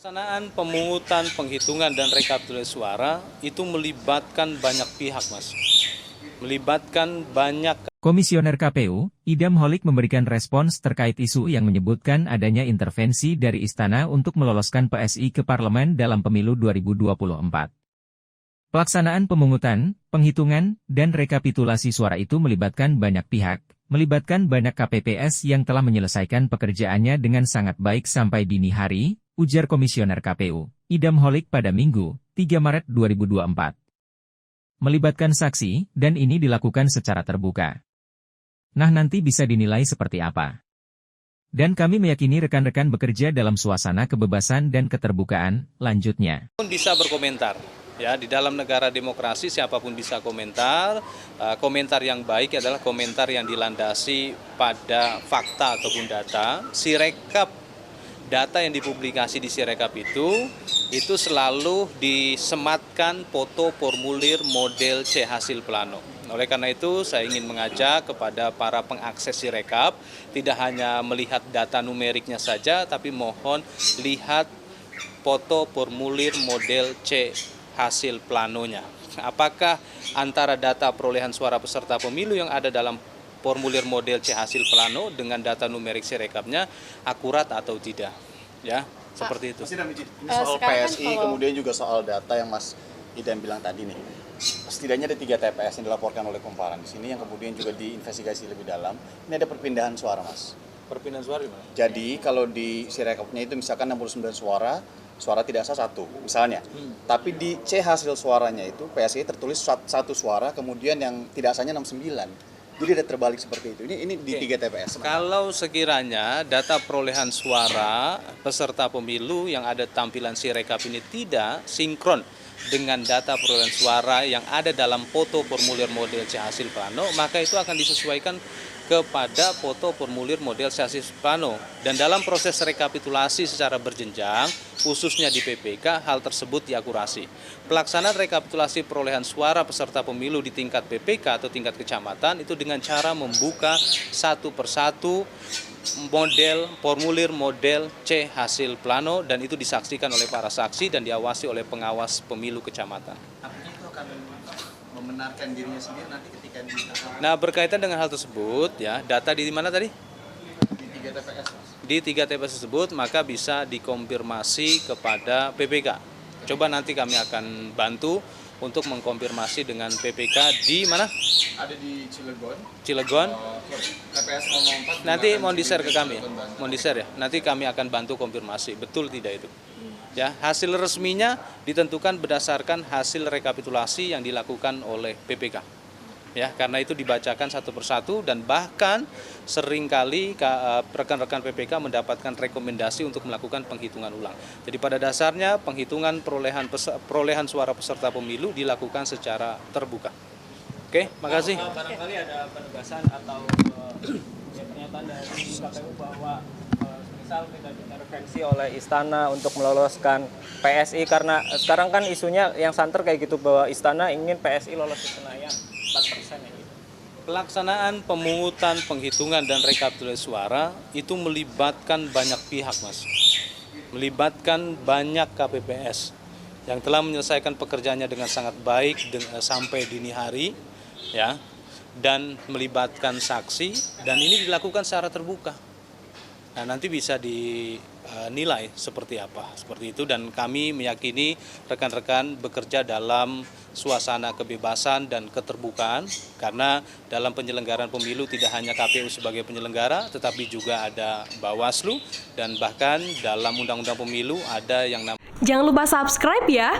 Pelaksanaan pemungutan, penghitungan, dan rekapitulasi suara itu melibatkan banyak pihak, Mas. Melibatkan banyak. Komisioner KPU, Idam Holik memberikan respons terkait isu yang menyebutkan adanya intervensi dari Istana untuk meloloskan PSI ke Parlemen dalam pemilu 2024. Pelaksanaan pemungutan, penghitungan, dan rekapitulasi suara itu melibatkan banyak pihak, melibatkan banyak KPPS yang telah menyelesaikan pekerjaannya dengan sangat baik sampai dini hari, ujar Komisioner KPU, Idam Holik pada Minggu, 3 Maret 2024. Melibatkan saksi, dan ini dilakukan secara terbuka. Nah, nanti bisa dinilai seperti apa. Dan kami meyakini rekan-rekan bekerja dalam suasana kebebasan dan keterbukaan, lanjutnya. Bisa berkomentar. Ya, di dalam negara demokrasi siapapun bisa komentar. Komentar yang baik adalah komentar yang dilandasi pada fakta ataupun data. Sirekap data yang dipublikasi di Sirekap itu selalu disematkan foto formulir model C hasil plano. Oleh karena itu saya ingin mengajak kepada para pengakses Sirekap tidak hanya melihat data numeriknya saja, tapi mohon lihat foto formulir model C hasil planonya. Apakah antara data perolehan suara peserta pemilu yang ada dalam formulir model C hasil plano dengan data numerik Sirekapnya akurat atau tidak, ya seperti itu. Ini soal PSI kemudian juga soal data yang Mas Idam bilang tadi nih. Setidaknya ada 3 TPS yang dilaporkan oleh Kumparan di sini yang kemudian juga diinvestigasi lebih dalam. Ini ada perpindahan suara, Mas. Perpindahan suara gimana? Jadi kalau di Sirekapnya itu misalkan 69 suara tidak sah 1 misalnya. Tapi di C hasil suaranya itu PSI tertulis 1 suara, kemudian yang tidak sahnya 69. Jadi ada terbalik seperti itu. Ini di 3 TPS. Kalau sekiranya data perolehan suara peserta pemilu yang ada tampilan Sirekap ini tidak sinkron dengan data perolehan suara yang ada dalam foto formulir model C hasil plano, maka itu akan disesuaikan kepada foto formulir model C hasil plano. Dan dalam proses rekapitulasi secara berjenjang, khususnya di PPK, hal tersebut diakurasi. Pelaksanaan rekapitulasi perolehan suara peserta pemilu di tingkat PPK atau tingkat kecamatan itu dengan cara membuka satu persatu model formulir model C hasil plano, dan itu disaksikan oleh para saksi dan diawasi oleh pengawas pemilu kecamatan. Artinya itu akan membenarkan dirinya sendiri nanti ketika Nah, berkaitan dengan hal tersebut, ya, data di mana tadi? di 3 TPS, Mas. Di 3 TPS tersebut, maka bisa dikonfirmasi kepada PPK. Coba nanti kami akan bantu untuk mengkonfirmasi dengan PPK di mana? Ada di Cilegon. Cilegon. TPS 04. Nanti mau di-share ke kami ya? Mau di-share ya? Nanti kami akan bantu konfirmasi. Betul tidak itu? Ya, hasil resminya ditentukan berdasarkan hasil rekapitulasi yang dilakukan oleh PPK. Ya, karena itu dibacakan satu persatu dan bahkan seringkali rekan-rekan PPK mendapatkan rekomendasi untuk melakukan penghitungan ulang. Jadi pada dasarnya penghitungan perolehan suara peserta pemilu dilakukan secara terbuka. Oke, makasih. Barangkali ada penegasan atau pernyataan dari KPU bahwa misal tidak diintervensi oleh Istana untuk meloloskan PSI, karena sekarang kan isunya yang santer kayak gitu bahwa Istana ingin PSI lolos ke Senayan 4% ya gitu. Pelaksanaan pemungutan, penghitungan, dan rekapitulasi suara itu melibatkan banyak pihak, Mas. Melibatkan banyak KPPS yang telah menyelesaikan pekerjaannya dengan sangat baik sampai dini hari, ya, dan melibatkan saksi, dan ini dilakukan secara terbuka. Nah, nanti bisa dinilai seperti apa, seperti itu, dan kami meyakini rekan-rekan bekerja dalam suasana kebebasan dan keterbukaan, karena dalam penyelenggaraan pemilu tidak hanya KPU sebagai penyelenggara, tetapi juga ada Bawaslu, dan bahkan dalam Undang-Undang Pemilu ada yang namanya. Jangan lupa subscribe ya.